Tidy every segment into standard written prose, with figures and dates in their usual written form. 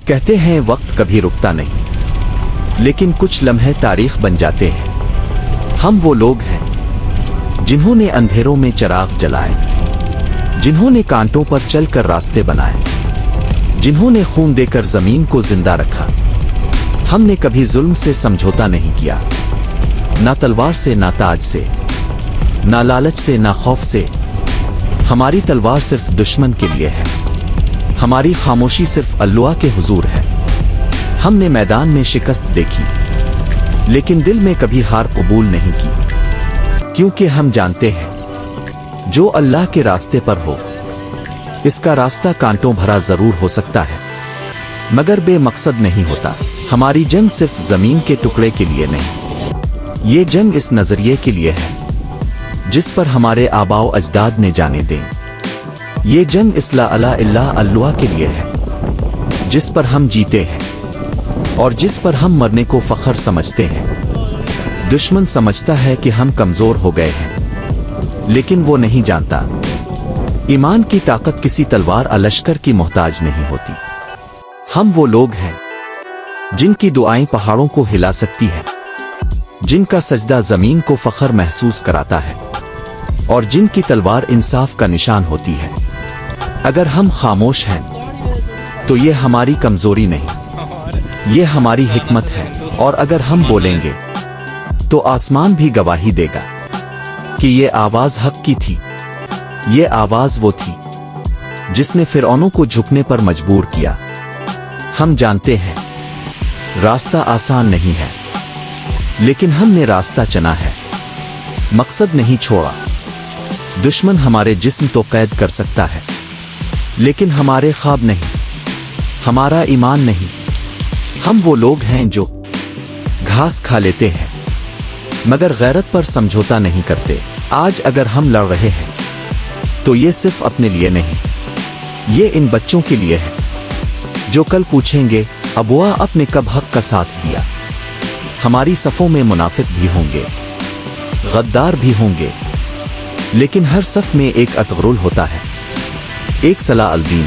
कहते हैं वक्त कभी रुकता नहीं, लेकिन कुछ लम्हे तारीख बन जाते हैं। हम वो लोग हैं जिन्होंने अंधेरों में चिराग जलाए, जिन्होंने कांटों पर चलकर रास्ते बनाए, जिन्होंने खून देकर जमीन को जिंदा रखा। हमने कभी जुल्म से समझौता नहीं किया, ना तलवार से, ना ताज से, ना लालच से, ना खौफ से। हमारी तलवार सिर्फ दुश्मन के लिए है, हमारी खामोशी सिर्फ अल्लाह के हुजूर है। हमने मैदान में शिकस्त देखी, लेकिन दिल में कभी हार कबूल नहीं की, क्योंकि हम जानते हैं जो अल्लाह के रास्ते पर हो, इसका रास्ता कांटों भरा जरूर हो सकता है, मगर बेमकसद नहीं होता। हमारी जंग सिर्फ जमीन के टुकड़े के लिए नहीं, ये जंग इस नजरिए के लिए है जिस पर हमारे आबाओ अजदाद ने जाने दें। ये जंग इस ला इलाहा अल्लाह के लिए है जिस पर हम जीते हैं और जिस पर हम मरने को फख्र समझते हैं। दुश्मन समझता है कि हम कमजोर हो गए हैं, लेकिन वो नहीं जानता ईमान की ताकत किसी तलवार या लश्कर की मोहताज नहीं होती। हम वो लोग हैं जिनकी दुआएं पहाड़ों को हिला सकती है, जिनका सजदा जमीन को फख्र महसूस कराता है और जिनकी तलवार इंसाफ का निशान होती है। अगर हम खामोश हैं तो ये हमारी कमजोरी नहीं, ये हमारी हिकमत है। और अगर हम बोलेंगे तो आसमान भी गवाही देगा कि ये आवाज हक की थी। ये आवाज वो थी जिसने फिरौनों को झुकने पर मजबूर किया। हम जानते हैं रास्ता आसान नहीं है, लेकिन हमने रास्ता चुना है, मकसद नहीं छोड़ा। दुश्मन हमारे जिस्म तो कैद कर सकता है, लेकिन हमारे ख्वाब नहीं, हमारा ईमान नहीं। हम वो लोग हैं जो घास खा लेते हैं मगर गैरत पर समझौता नहीं करते। आज अगर हम लड़ रहे हैं तो ये सिर्फ अपने लिए नहीं, ये इन बच्चों के लिए है जो कल पूछेंगे अबुआ आपने कब हक का साथ दिया। हमारी सफ़ों में मुनाफिक भी होंगे, गद्दार भी होंगे, लेकिन हर सफ में एक अतगरुल होता है, एक सलाह अल-दीन,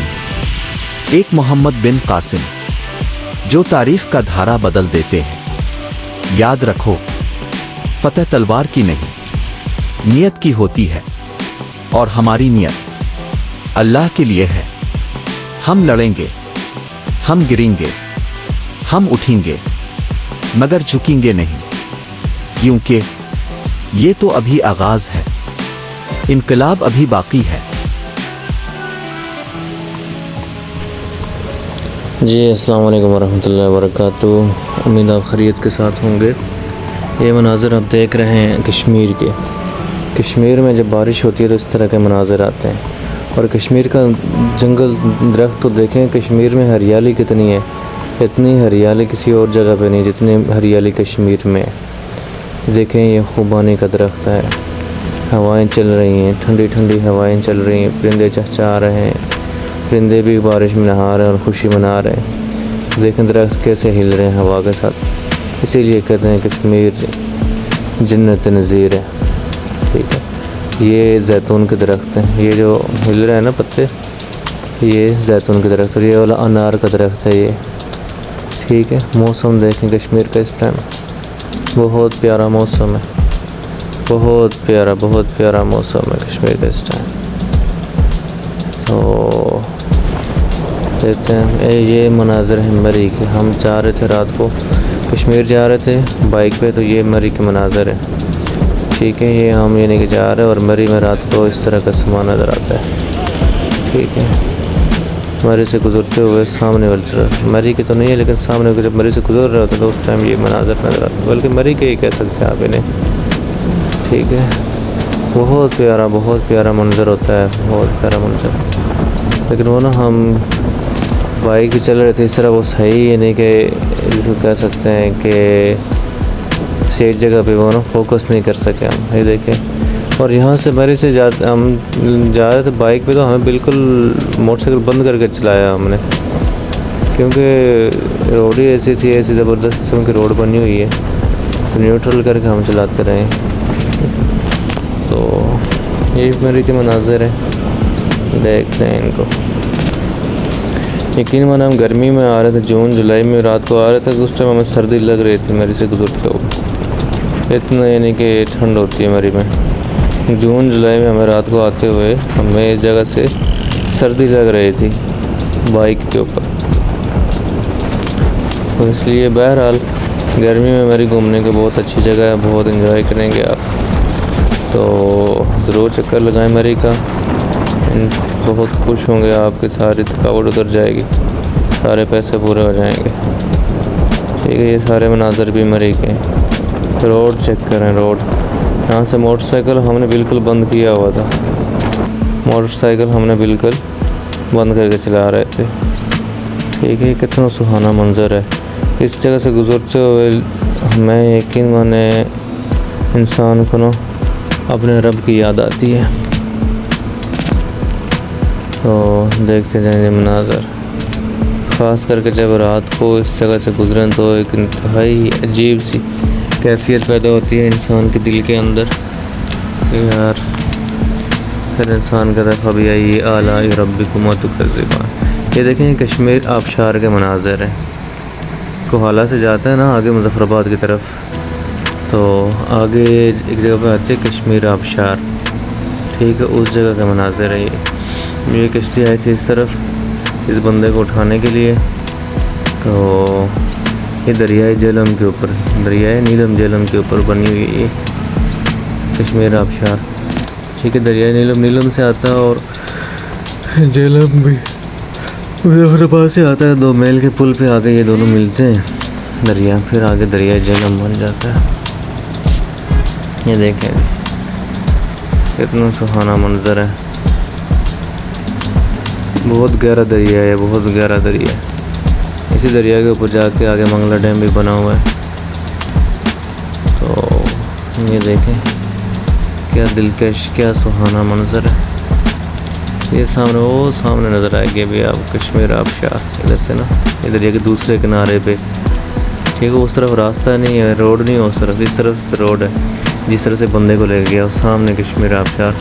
एक मोहम्मद बिन कासिम, जो तारीख का धारा बदल देते हैं। याद रखो, फतह तलवार की नहीं, नियत की होती है, और हमारी नियत अल्लाह के लिए है। हम लड़ेंगे, हम गिरेंगे, हम उठेंगे, मगर झुकेंगे नहीं, क्योंकि ये तो अभी आगाज है, इनकलाब अभी बाकी है। जी अस्सलाम वालेकुम वरहमतुल्लाहि वबरकातुहू। उम्मीद आप खैरियत के साथ होंगे। ये मनाज़र आप देख रहे हैं कश्मीर के। कश्मीर में जब बारिश होती है तो इस तरह के मनाज़र आते हैं। और कश्मीर का जंगल दरख्त तो देखें, कश्मीर में हरियाली कितनी है। इतनी हरियाली किसी और जगह पे नहीं जितनी हरियाली कश्मीर में है। देखें, ये खुबानी का दरख्त है, हवाएं चल रही हैं, ठंडी ठंडी हवाएं चल रही हैं, परिंदे चहचहा रहे हैं, परिंदे भी बारिश में नहा रहे हैं और खुशी मना रहे हैं। देखें दरख्त कैसे हिल रहे हैं हवा के साथ। इसीलिए कहते हैं कश्मीर जन्नत नज़ीर है। ठीक है, ये जैतून के दरख्त हैं, ये जो हिल रहे हैं ना पत्ते, ये जैतून के दरख्त, और ये वाला अनार का दरख्त है ये। ठीक है, मौसम देखें कश्मीर का इस टाइम, बहुत प्यारा मौसम है, बहुत प्यारा मौसम है कश्मीर का इस टाइम। तो देखते हैं, ये मनाज़र है मरी के। हम जा रहे थे रात को, कश्मीर जा रहे थे बाइक पे, तो ये मरी के मनाज़र है। ठीक है, ये हम ये नहीं कि जा रहे हैं और मरी में रात को इस तरह का सामान नज़र आता है। ठीक है, मरी से गुजरते हुए सामने वाले, मरी की तो नहीं है लेकिन सामने जब मरी से गुजर रहे होते तो उस टाइम ये मनाज़र नज़र आता है, बल्कि मरी के ही कह सकते हैं आप इन्हें। ठीक है, बहुत प्यारा मंज़र होता है, बहुत प्यारा मंज़र। लेकिन वो ना, हम बाइक ही चल रहे थे इस तरह, वो सही है नहीं कि जिसको कह सकते हैं कि एक जगह पे वो ना फोकस नहीं कर सके हम। ये देखें, और यहाँ से मरी से हम जा रहे थे बाइक पे, तो हमें बिल्कुल मोटरसाइकिल बंद करके चलाया हमने, क्योंकि रोड ही ऐसी थी, ऐसी ज़बरदस्त किस्म की रोड बनी हुई है, तो न्यूट्रल करके हम चलाते रहे। तो ये मरी के मनाज़र हैं, देखते हैं इनको। यकीन माना हम गर्मी में आ रहे थे, जून जुलाई में रात को आ रहे थे, उस टाइम हमें सर्दी लग रही थी मेरी से गुजरते हुए। इतना यानी कि ठंड होती है मेरी में। जून जुलाई में हमें रात को आते हुए हमें इस जगह से सर्दी लग रही थी बाइक के ऊपर। तो इसलिए बहरहाल गर्मी में मेरी घूमने की बहुत अच्छी जगह है, बहुत इन्जॉय करेंगे आप तो ज़रूर चक्कर लगाएं मरी का। बहुत खुश होंगे, आपकी सारी थकावट उतर जाएगी, सारे पैसे पूरे हो जाएंगे। ठीक है, ये सारे मनाजर भी मरी के। रोड चेक करें, रोड यहाँ से मोटरसाइकिल हमने बिल्कुल बंद किया हुआ था, मोटरसाइकिल हमने बिल्कुल बंद करके चला रहे थे। ठीक है, कितना सुहाना मंजर है। इस जगह से गुजरते हुए हमें यकीन माने इंसान को ना अपने रब की याद आती है। तो देखते जाएंगे मनाज़र, ख़ास करके जब रात को इस जगह से गुजरें तो एक इंतहाई अजीब सी कैफियत पैदा होती है इंसान के दिल के अंदर कि यार फिर इंसान कहता है कभी आई आला रब्बिकुमा तुकज़्ज़िबान। ये देखें कश्मीर आबशार के मनाज़र हैं। कोहाला से जाता है ना आगे मुज़फ़्फ़राबाद की तरफ, तो आगे एक जगह पे आती है कश्मीर आबशार। ठीक है, उस जगह का मनाज़र है ये कश्ती आई थी इस तरफ इस बंदे को उठाने के लिए। तो ये दरियाए जेहलम के ऊपर, दरियाए नीलम जेहलम के ऊपर बनी हुई ये कश्मीर आबशार। ठीक है, दरियाए नीलम से आता है और जेहलम भी मुज़फ़्फ़राबाद से आता है। 2 मील के पुल पे आके ये दोनों मिलते हैं दरिया, फिर आगे दरियाए जेहलम बन जाता है। ये देखें कितना सुहाना मंजर है। बहुत गहरा दरिया है, बहुत गहरा दरिया है। इसी दरिया के ऊपर जाके आगे मंगला डैम भी बना हुआ है। तो ये देखें क्या दिलकश, क्या सुहाना मंजर है। ये सामने, वो सामने नज़र आएगी अभी आप कश्मीर आबशार इधर से ना, इधर दरिया के दूसरे किनारे पे। ठीक है, उस तरफ रास्ता नहीं है, रोड नहीं है उस तरफ, इस तरफ से रोड है जिस तरह से बंदे को ले गया, उस सामने कश्मीर आबशार।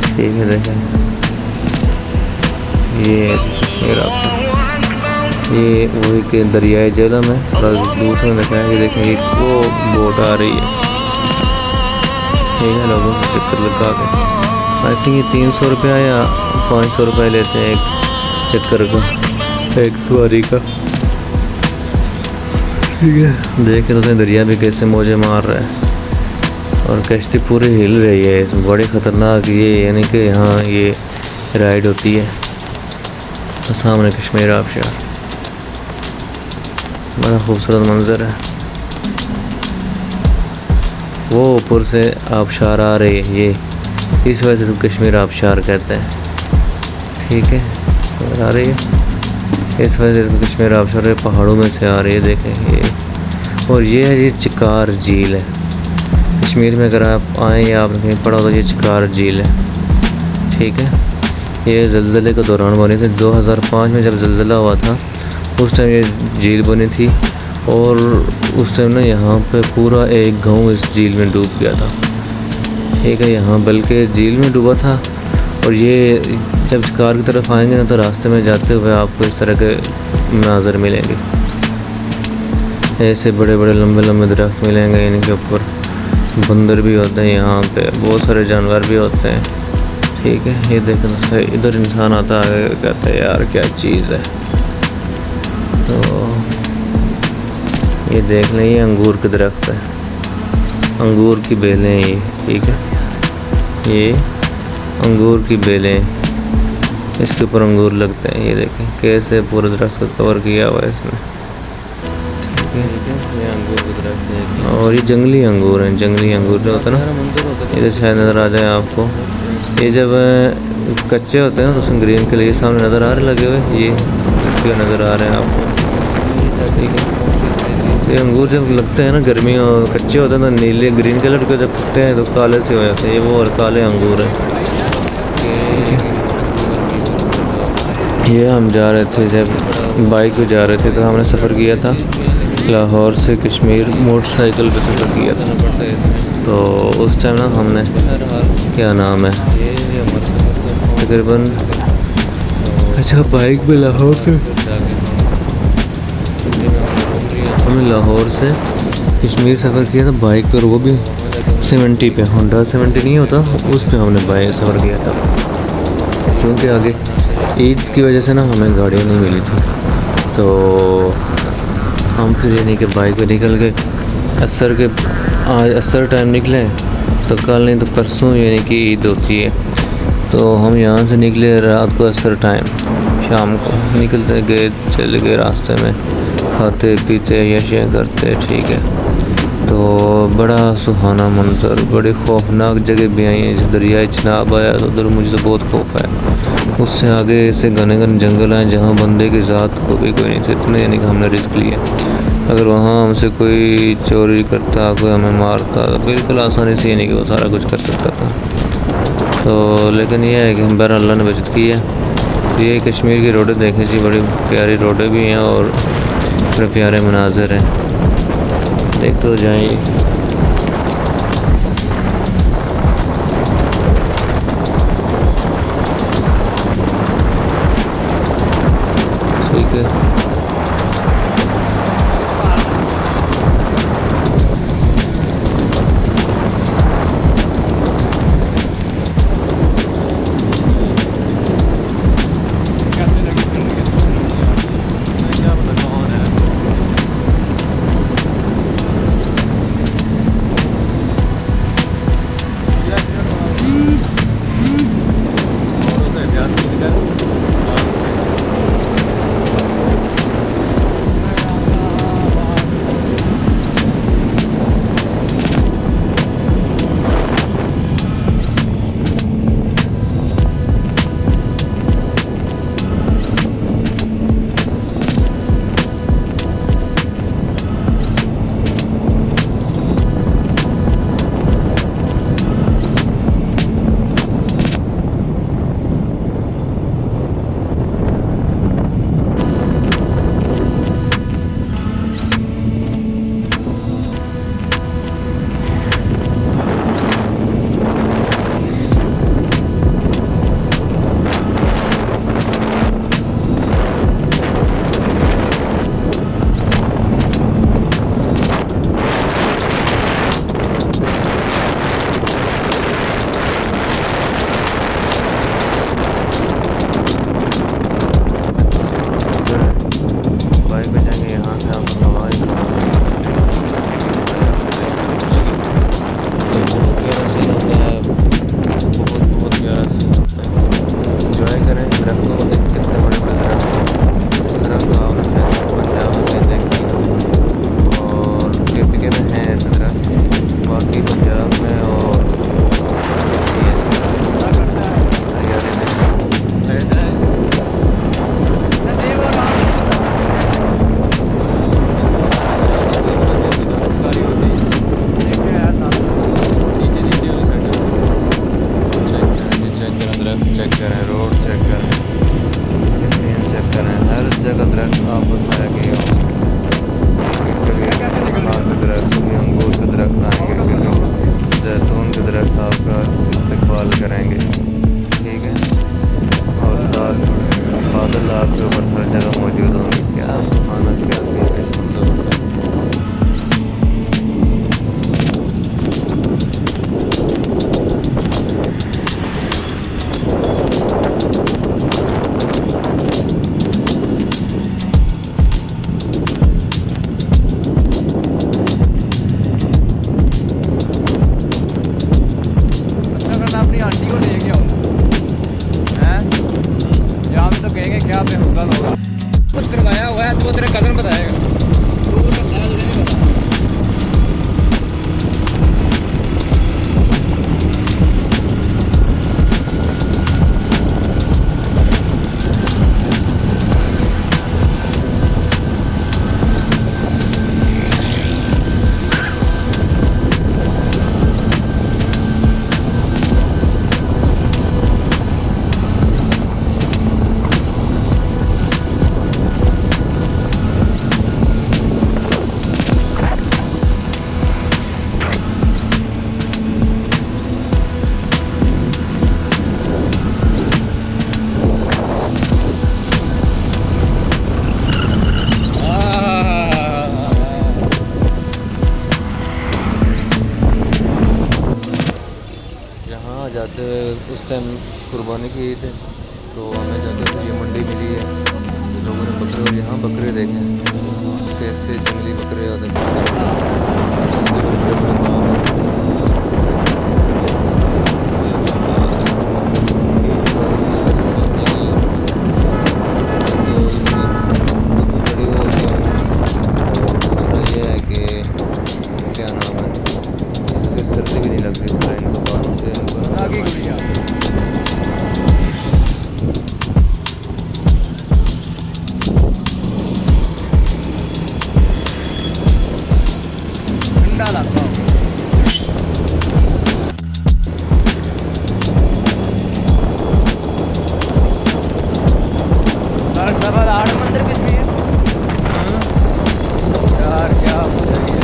ठीक है, देखें ये कश्मीर आबशार, ये वही के दरियाए जेहलम है। प्लस दूसरे में देखा है, ये देखें एक वो बोट आ रही है। ठीक है, लोगों से चक्कर लगा के आई थिंक ये 300 रुपया या 500 रुपये लेते हैं एक चक्कर का, एक सवारी का। ठीक है, देख तो दरिया भी कैसे मौजे मार रहा है और कश्ती पूरी हिल रही है। इसमें बड़ी ख़तरनाक ये यानी कि यहाँ ये राइड होती है। तो सामने कश्मीर आबशार, बड़ा खूबसूरत मंजर है। वो ऊपर से आबशार आ रही है, ये इस वजह से कश्मीर आबशार कहते हैं। ठीक है, आ रही है इस वजह से कश्मीर आबशार पहाड़ों में से आ रही है। देखें ये, और ये है ये चिकार झील है। कश्मीर में अगर आप आएँ या आपने कहीं पढ़ा तो ये चिकार झील है। ठीक है, ये ज़लज़ले के दौरान बनी थी। 2005 में जब ज़लज़ला हुआ था उस टाइम ये झील बनी थी और उस टाइम ना यहाँ पे पूरा एक गांव इस झील में डूब गया था। ठीक है, यहाँ बल्कि झील में डूबा था। और ये जब शिकार की तरफ आएंगे ना तो रास्ते में जाते हुए आपको इस तरह के मनाज़र मिलेंगे। ऐसे बड़े बड़े लंबे लंबे दरख्त मिलेंगे, इनके ऊपर बंदर भी होते हैं, यहाँ पे बहुत सारे जानवर भी होते हैं। ठीक है, ये देखें तो सही, इधर इंसान आता है कहता है यार क्या चीज़ है। तो ये देख लें, ये अंगूर के दरख्त है, अंगूर की बेलें ये। ठीक है, ये अंगूर की बेलें, इसके ऊपर अंगूर लगते हैं। ये देखें कैसे पूरे दरख्त को कवर किया हुआ है इसने। ठीक है, ये अंगूर के दरख्त है और ये जंगली अंगूर हैं। जंगली अंगूर जो होता है ना, इधर शायद नज़र आ जाए आपको। ये जब कच्चे होते हैं तो उसमें ग्रीन के लिए सामने नज़र आ रहे लगे हुए, ये नज़र आ रहे हैं आपको। ठीक है, ये अंगूर जब लगते हैं ना गर्मी और कच्चे होते हैं तो नीले ग्रीन कलर के, जब पकते हैं तो काले से हो जाते हैं। ये वो और काले अंगूर हैं। ये हम जा रहे थे, जब बाइक पे जा रहे थे तो हमने सफ़र किया था लाहौर से कश्मीर, मोटरसाइकिल पे सफ़र किया था। तो उस टाइम ना हमने क्या नाम है तकरीबन अच्छा बाइक में लाहौर से हमने लाहौर से कश्मीर सफ़र किया था बाइक पर, वो भी 70 पे, होंडा 70 नहीं होता उस पे हमने बाइक सफ़र किया था, क्योंकि आगे ईद की वजह से ना हमें गाड़ियाँ नहीं मिली थी, तो हम फिर यानी कि बाइक पे निकल गए। आज असर टाइम निकले तो कल नहीं तो परसों यानी कि ईद होती है, तो हम यहाँ से निकले रात को असर टाइम, शाम को निकलते गए, चले गए रास्ते में खाते पीते यशियाँ करते, ठीक है। तो बड़ा सुहाना मंजर, बड़ी खौफनाक जगह भी आई हैं, जैसे दरियाए चिनाब आया तो उधर मुझे तो बहुत खौफ है। उससे आगे ऐसे घने घने जंगल हैं जहाँ बंदे की ज़ात को भी कोई नहीं थे, इतने यानी कि हमने रिस्क लिया। अगर वहाँ हमसे कोई चोरी करता, कोई हमें मारता तो बिल्कुल आसानी से यानी कि वो सारा कुछ कर सकता था। तो लेकिन यह है कि हम बहर अल्लाह ने बचत की है। तो ये कश्मीर की रोडें देखें जी, बड़ी प्यारी रोडें भी हैं और बड़े प्यारे मनाज़र हैं, देख तो जाएँ। ठीक है, टाइम कुर्बानी की ईद है तो हमें ज़्यादातर ये मंडी मिली है। लोगों ने बकरे, और यहाँ बकरे देखें कैसे जंगली बकरे आते हैं, बड़े बड़े बाल हैं। दूसरा ये है कि क्या नाम है, इससे सर्दी भी नहीं लगती इस तरह इनको बालों से ठंडा लगता है। सर आठ मंदिर किसमें है यार, क्या हो जाएगी।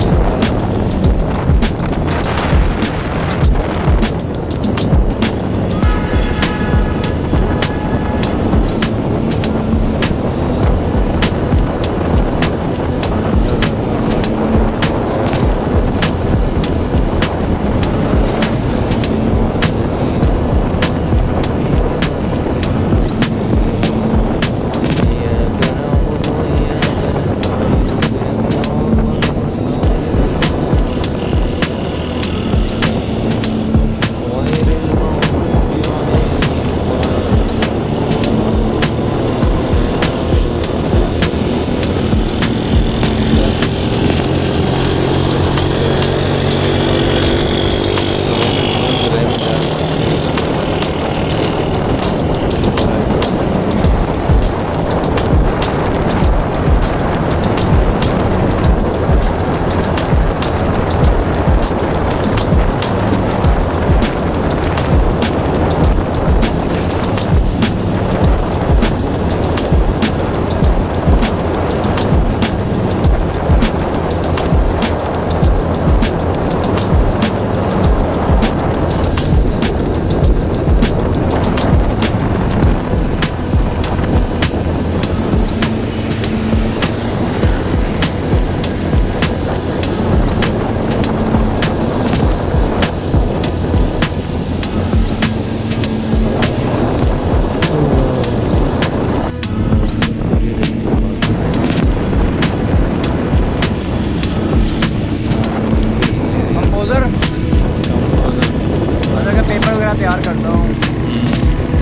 पेपर वगैरह तैयार करता हूँ,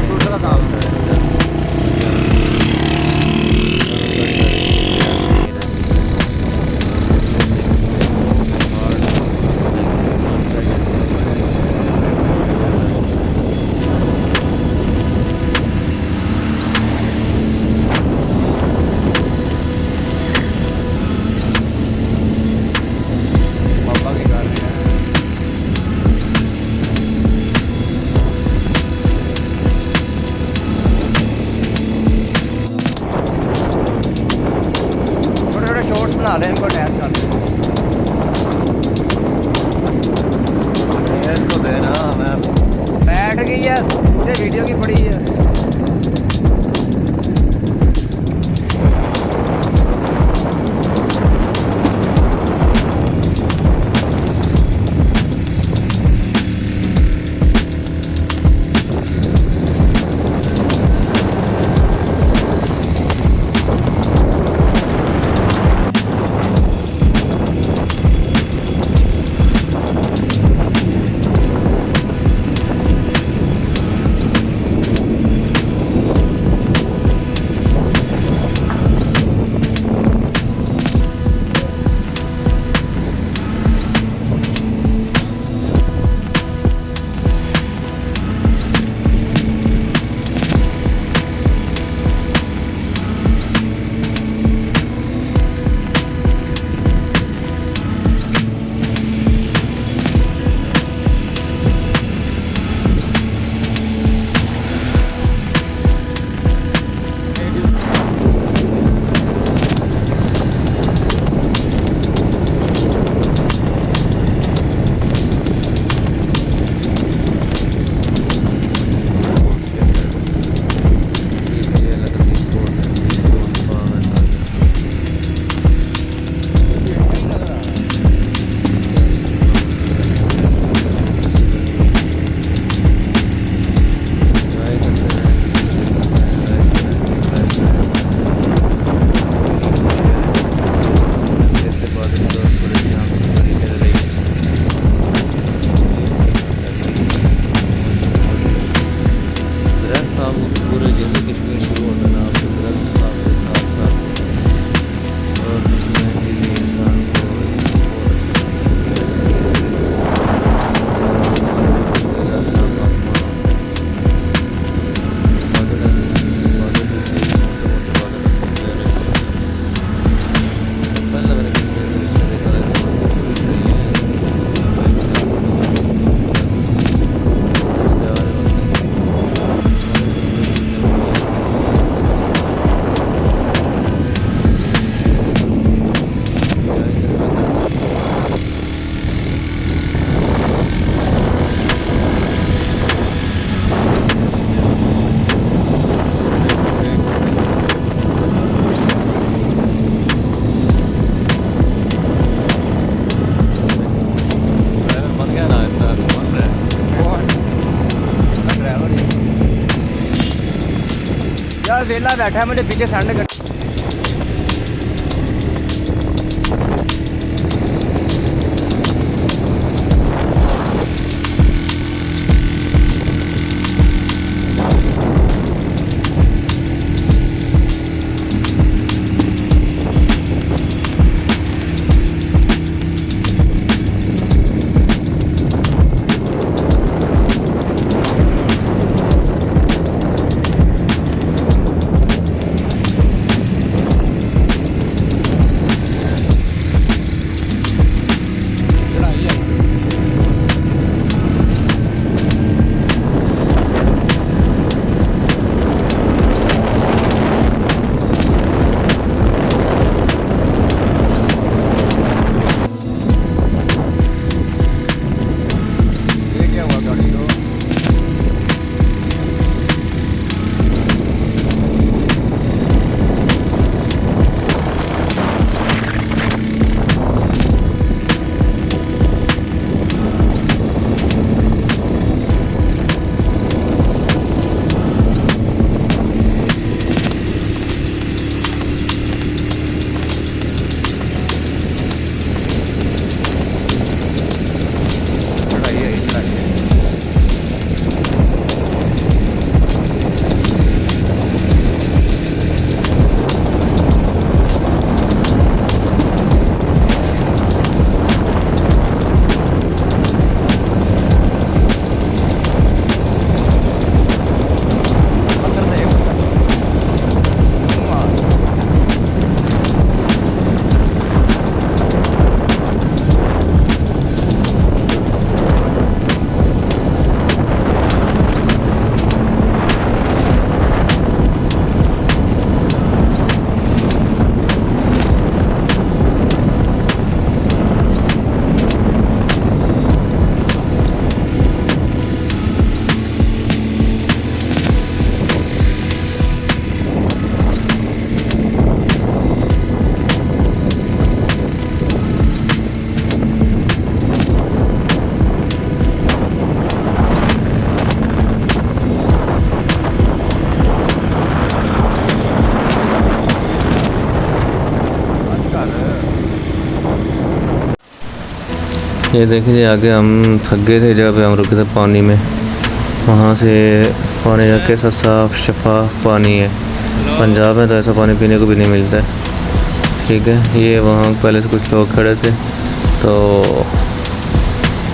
दूसरा काम है। पापा की गाड़ी है। शॉर्ट्स बना लें, इनको अटैच कर लें। तो देना मैं बैठ गई है, ये वीडियो की पड़ी है। वेला बैठा है, मुझे पीछे सेंड कर। ये देखिए आगे हम थक गए थे, जगह पे हम रुके थे पानी में, वहाँ से पानी का कैसा साफ़ शफाफ पानी है। पंजाब में तो ऐसा पानी पीने को भी नहीं मिलता है। ठीक है, ये वहाँ पहले से कुछ लोग खड़े थे तो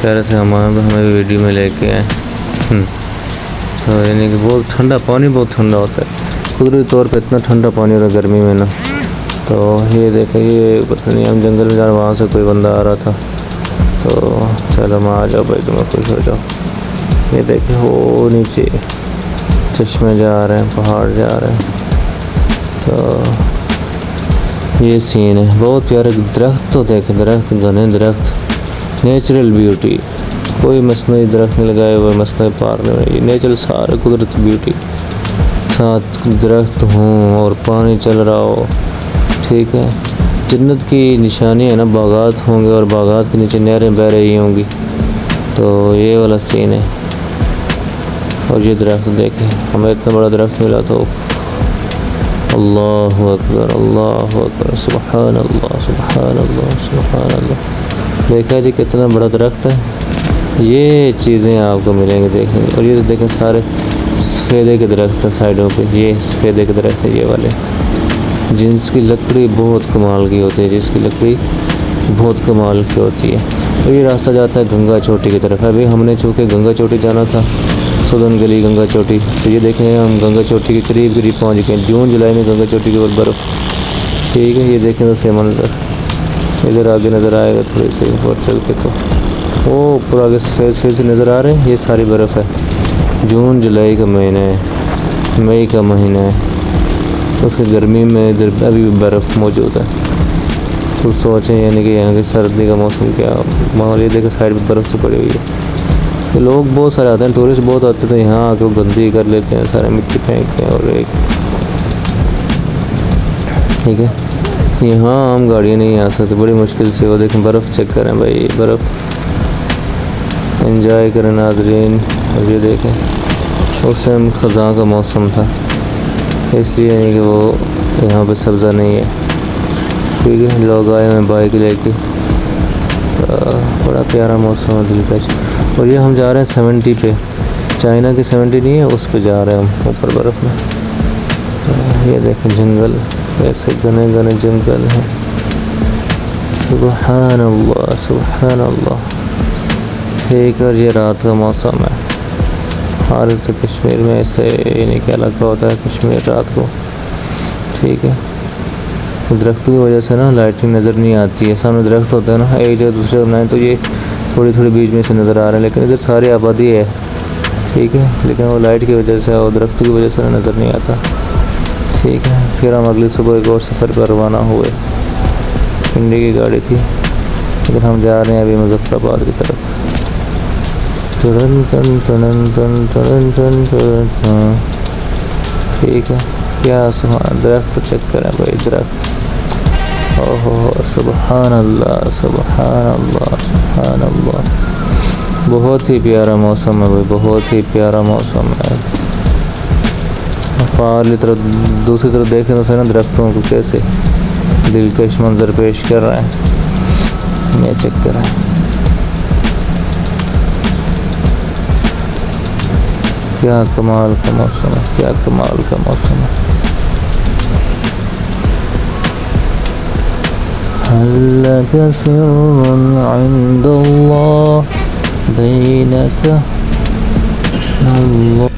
कह रहे थे हमें वीडियो में लेके आए। तो यानी कि बहुत ठंडा पानी, बहुत ठंडा होता है कुदरती तौर पे, इतना ठंडा पानी होता है गर्मी में ना। तो ये देखें, ये पता नहीं हम जंगल में जा रहे, वहाँ से कोई बंदा आ रहा था तो चलो मैं आ जाओ भाई, तुम्हें खुश हो जाओ। ये देखें वो नीचे चश्मे जा रहे हैं, पहाड़ जा रहे हैं। तो ये सीन है, बहुत प्यारे दरख्त तो देखें, दरख्त घने दरख्त, नेचुरल ब्यूटी, कोई मसनूई दरख्त नहीं लगाए हुए, मसनूई पार नहीं, नेचुरल सारे कुदरती ब्यूटी, साथ दरख्त हों और पानी चल रहा हो। ठीक है, जन्नत की निशानी है ना, बागात होंगे और बागात के नीचे नहरें बह रही होंगी। तो ये वाला सीन है। और ये दरख्त देखें, हमें इतना बड़ा दरख्त मिला तो अल्लाहु अकबर, अल्लाहु अकबर, सुबहान अल्लाह, सुबहान अल्लाह, सुबहान अल्लाह। देखा जी कितना बड़ा दरख्त है। ये चीज़ें आपको मिलेंगी देखने। और ये देखें सारे सफ़ेदे के दरख्त हैं साइडों पे, ये सफ़ेदे के दरख्त है ये वाले, जिसकी लकड़ी बहुत कमाल की होती है, जिसकी लकड़ी बहुत कमाल की होती है। और ये रास्ता जाता है गंगा चोटी की तरफ। अभी हमने चूँकि गंगा चोटी जाना था, सुदन गली गंगा चोटी, तो ये देखें हम गंगा चोटी के करीब करीब पहुँच गए। जून जुलाई में गंगा चोटी के ऊपर बर्फ़। ठीक है, ये देखें तो से मंजर इधर आगे नज़र आएगा थोड़ी सी और चल के, तो वो ऊपर आगे सफ़ेद सफ़ेद से नज़र आ रहे हैं, ये सारी बर्फ़ है। जून जुलाई का महीना है, मई का महीना है, तो उसकी गर्मी में इधर अभी भी बर्फ़ मौजूद है। तो सोचें यानी कि यहाँ की सर्दी का मौसम क्या माहौल। ये देखें साइड पे बर्फ़ से पड़ी हुई है। तो लोग बहुत सारे आते हैं, टूरिस्ट बहुत आते थे, यहाँ आके वो गंदगी कर लेते हैं, सारे मिट्टी फेंकते हैं। और एक ठीक है, यहाँ आम गाड़ियाँ नहीं आ सकती, बड़ी मुश्किल से। वो देखें बर्फ़ चेक करें भाई, बर्फ़ एंजॉय करें नाज़रीन। और ये देखें उस टाइम ख़ज़ां का मौसम था, इसलिए नहीं कि वो यहाँ पे सब्ज़ा नहीं है। ठीक है, लोग आए हैं बाइक लेके, तो बड़ा प्यारा मौसम है, दिलकश। और ये हम जा रहे हैं 70 पे, चाइना की 70 नहीं है, उस पे जा रहे हैं हम ऊपर बर्फ़ में। तो ये देखें जंगल, ऐसे घने घने जंगल हैं। सुबहान अल्लाह, सुबहान अल्लाह। ठीक है, और ये रात का मौसम है। हर तो कश्मीर में ऐसे नहीं क्या लगा होता है कश्मीर रात को। ठीक है, दरख्तों की वजह से ना लाइटिंग नज़र नहीं आती है। सामने दरख्त होते हैं ना, एक जगह दूसरे बनाए तो ये थोड़ी थोड़ी बीच में से नज़र आ रहे हैं, लेकिन इधर सारी आबादी है। ठीक है, लेकिन वो लाइट की वजह से और दरख्तों की वजह से नज़र नहीं आता। ठीक है, फिर हम अगली सुबह एक और सफ़र पर रवाना हुए। पिंडी की गाड़ी थी, लेकिन हम जा रहे हैं अभी मुजफ्फराबाद की तरफ। टन टन टन टन टन टन टन। ठीक है, क्या सुहाना दरख्त चेक करें भाई, दरख्त। ओहो, सुबहान अल्लाह, सुबहान अल्लाह, सुबहान अल्लाह। बहुत ही प्यारा मौसम है भाई, बहुत ही प्यारा मौसम है। पारली तरफ दूसरी तरफ देखें तो सही ना, दरख्तों को कैसे दिलकश मंजर पेश कर रहे हैं। ये चेक करें, क्या कमाल का मौसम है, क्या कमाल का मौसम है। हल्लक सिर्रुन इंदल्लाह बैनक अल्लाह।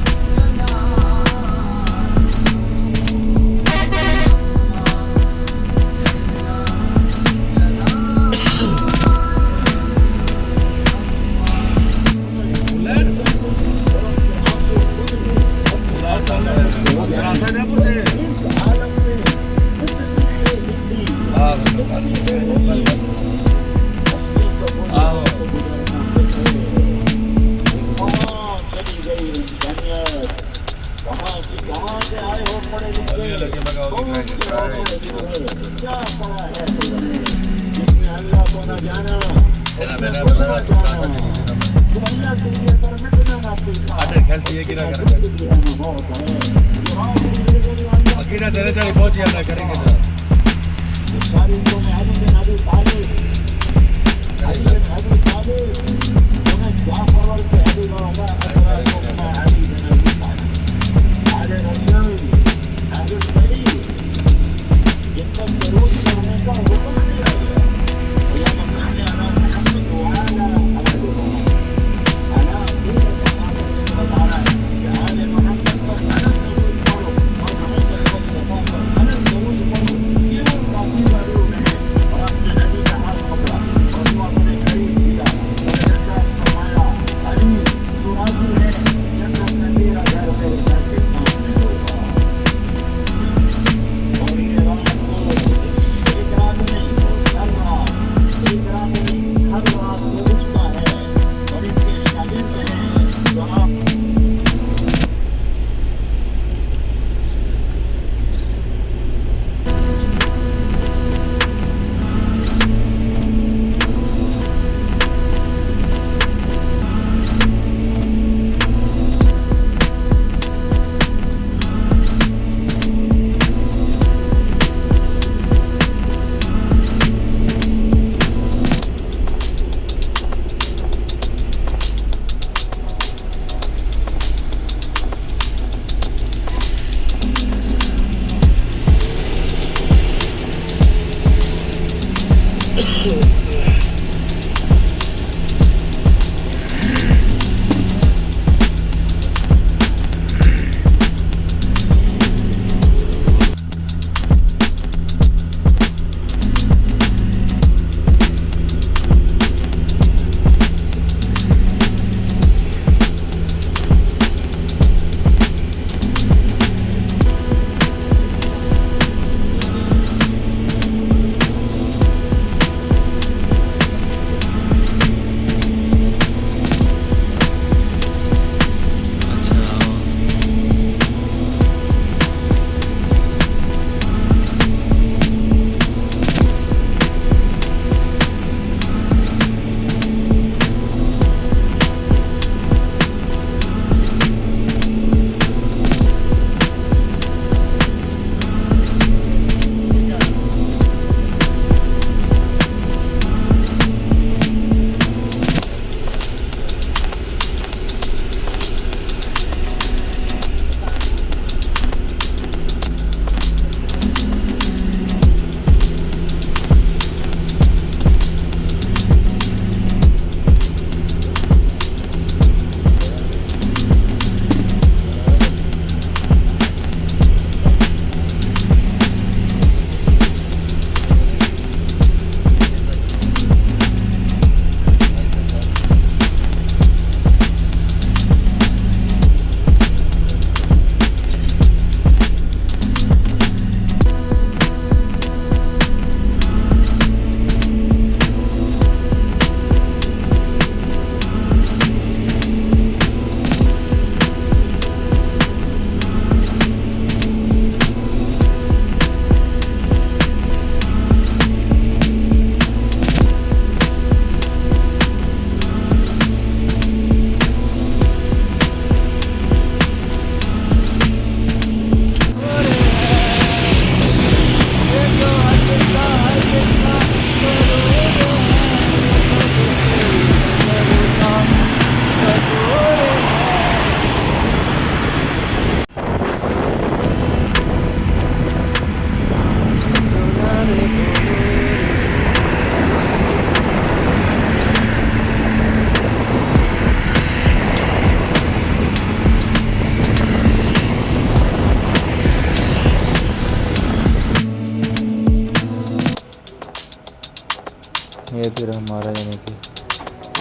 ये फिर हमारा यानी कि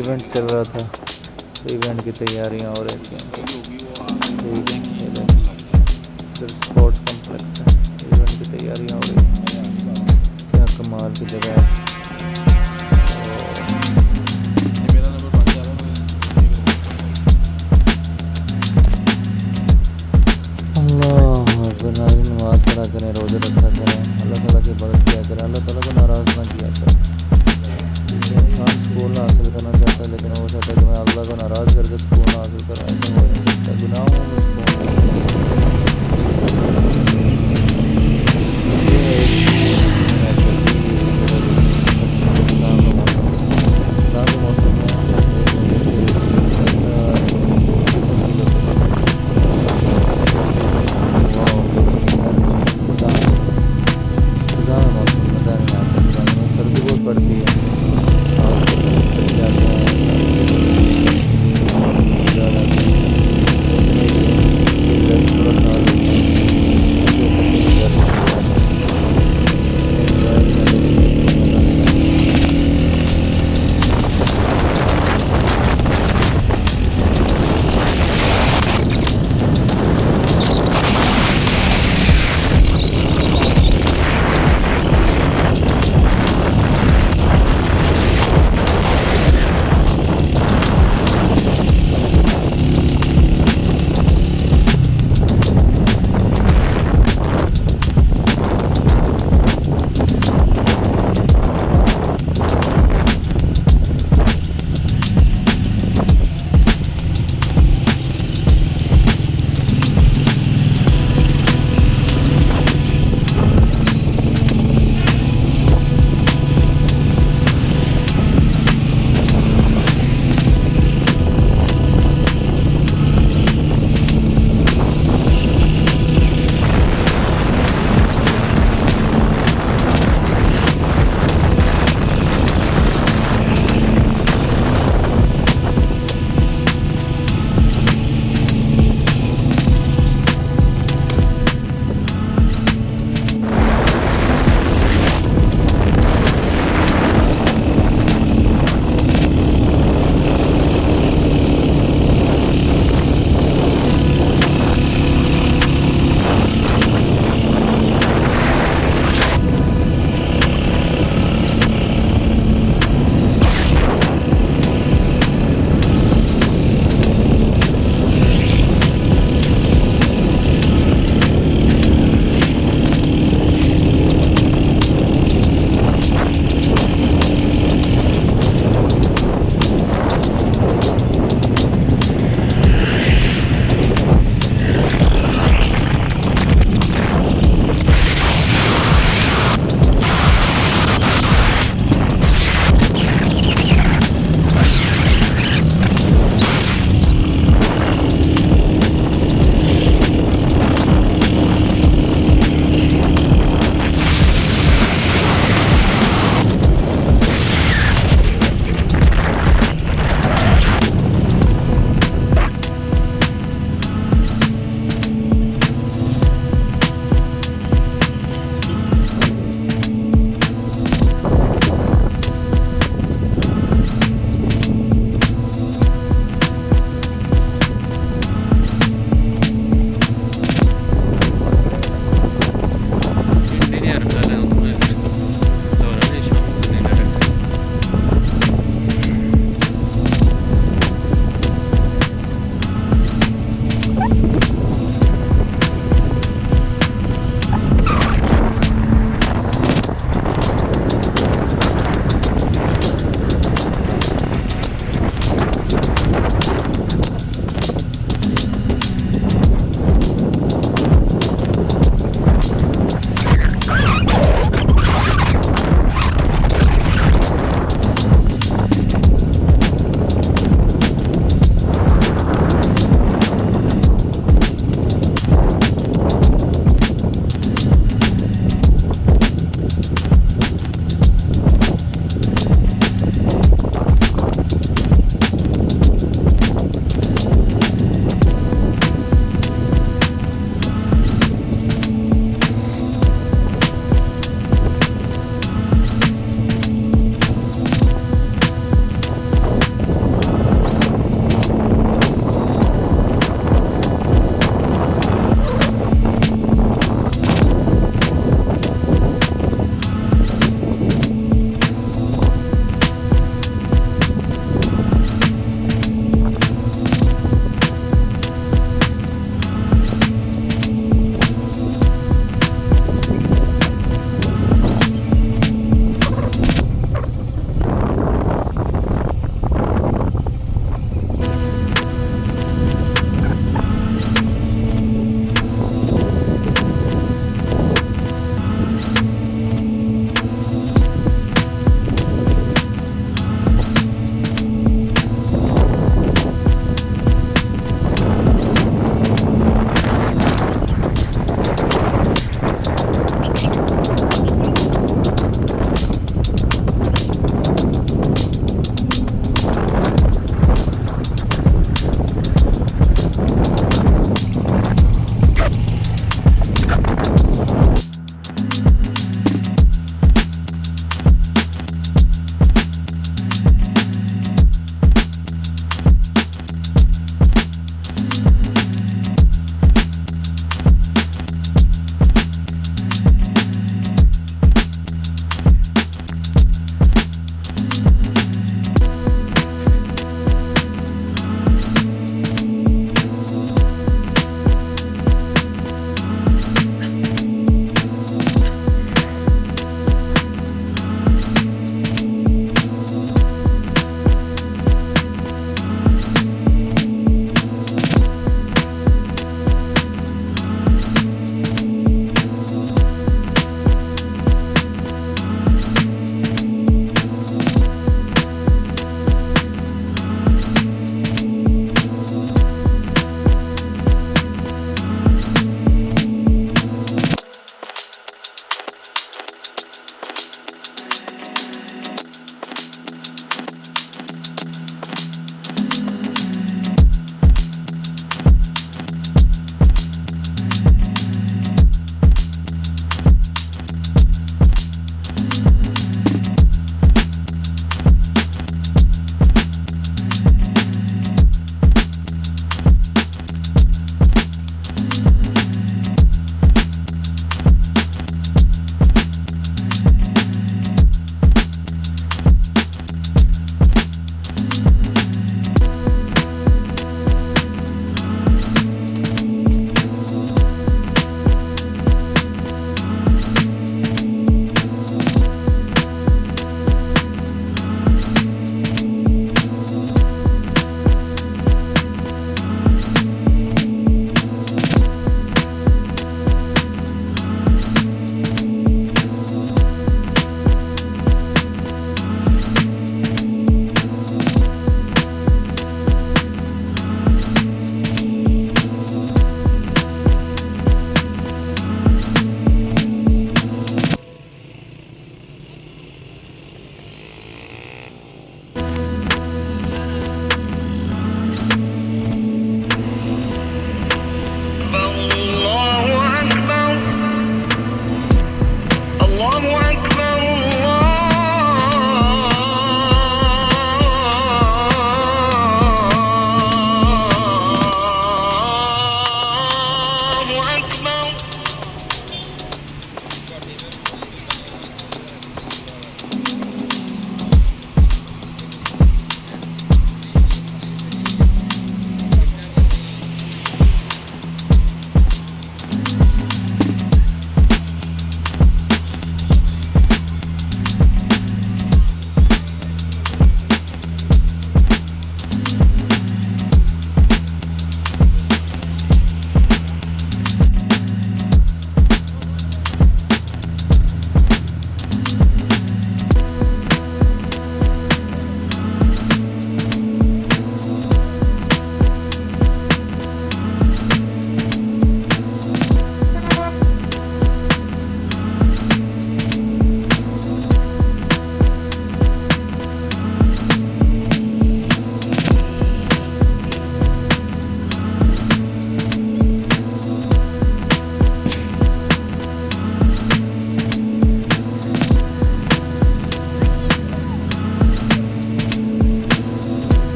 इवेंट चल रहा था, तो इवेंट की तैयारियां हो रही थी। ठीक है, ये देखिए, इधर स्पोर्ट्स कॉम्प्लेक्स है, इवेंट की तैयारियां हो रही हैं। क्या कमाल की जगह है। अल्लाह अकबर। नाज़रीन, नमाज़ पढ़ा करें, रोज़े रखा करें, अल्लाह ताला की इबादत किया करें, अल्लाह ताला को नाराज़ ना किया करें। इंसान सुकून हासिल करना चाहता है, लेकिन वो चाहता है कि मैं अल्लाह को नाराज़ करके सुकून हासिल करूँ, ऐसा हो नहीं सकता। गुनाहों में सुकून सर्दी बहुत पड़ती है।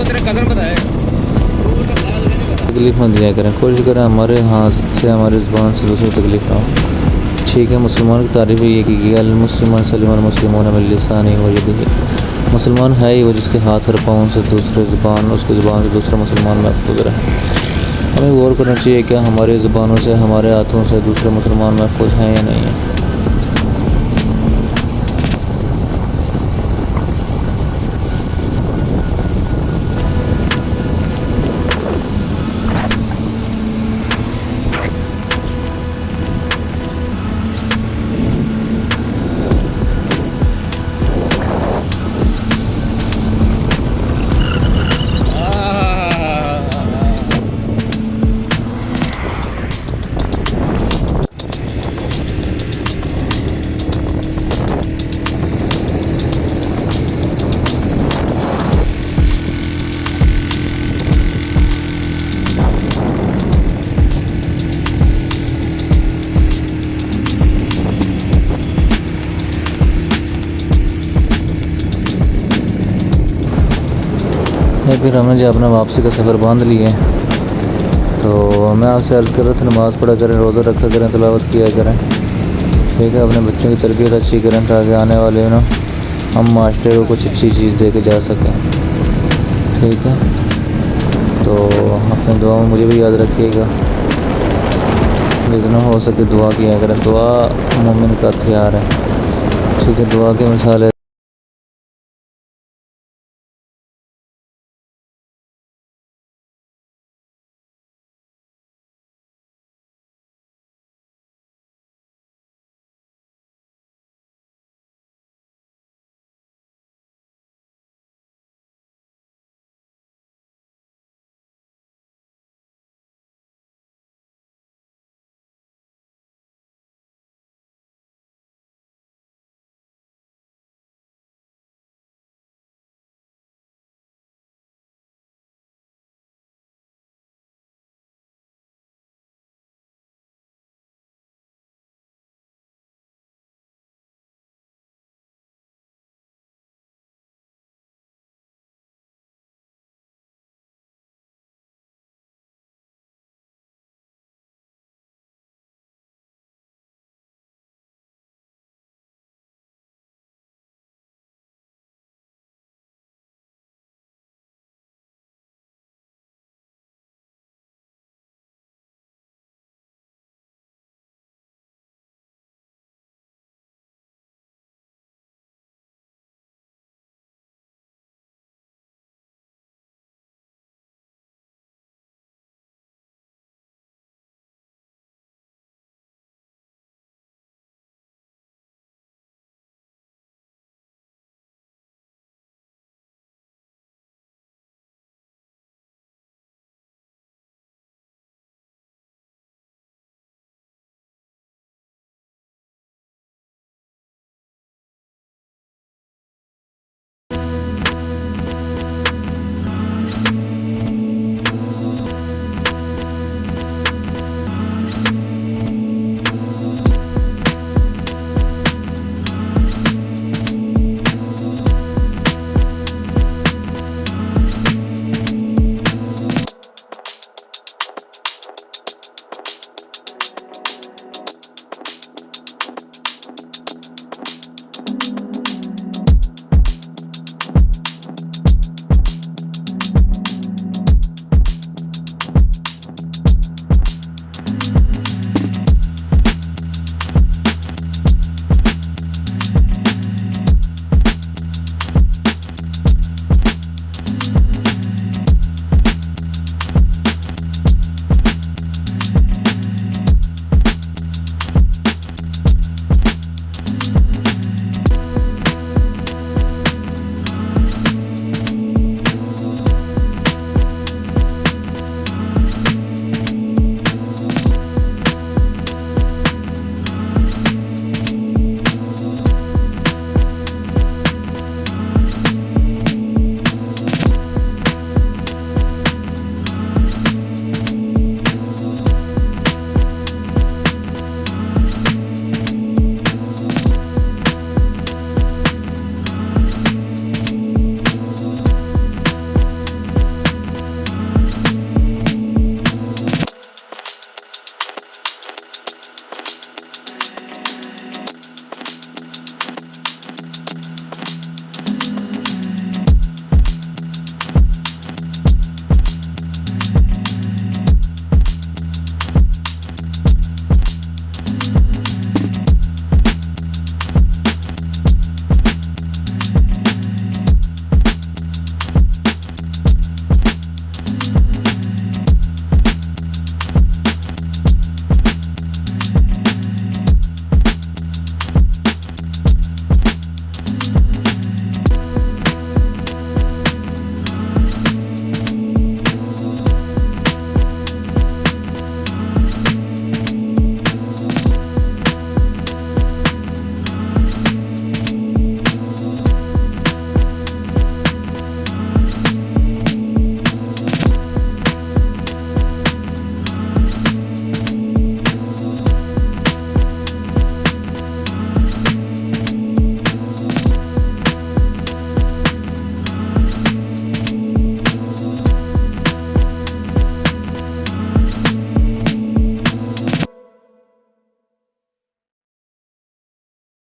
तेरा कज़न बताएगा। तकलीफ़ मत दिया करें, कोशिश करें हमारे हाथ से हमारी ज़ुबान से दूसरी तकलीफ़ ना हो। ठीक है, मुसलमान की तारीफ़ ये की गई मुसलमान सलिमान मुस्लिमों में लिसानी हो यदि, मुसलमान है ही वो जिसके हाथ और पाँव से दूसरे ज़ुबान, उसकी ज़ुबान से दूसरा मुसलमान महफूज रहे। हमें गौर करना चाहिए क्या हमारी ज़ुबानों से हमारे हाथों से दूसरे मुसलमान महफूज हैं या नहीं हैं। या फिर हमने जो अपना वापसी का सफ़र बांध लिया है, तो मैं आपसे अर्ज़ कर रहा था नमाज़ पढ़ा करें, रोज़ा रखा करें, तिलावत किया करें। ठीक है, अपने बच्चों की तरबियत अच्छी करें ताकि आने वाले ना हम मास्टर को कुछ अच्छी चीज़ दे के जा सकें। ठीक है, तो अपने दुआ में मुझे भी याद रखिएगा, जितना हो सके दुआ किया करें। दुआ मोमिन का हथियार है। ठीक है, दुआ की मिसाल है।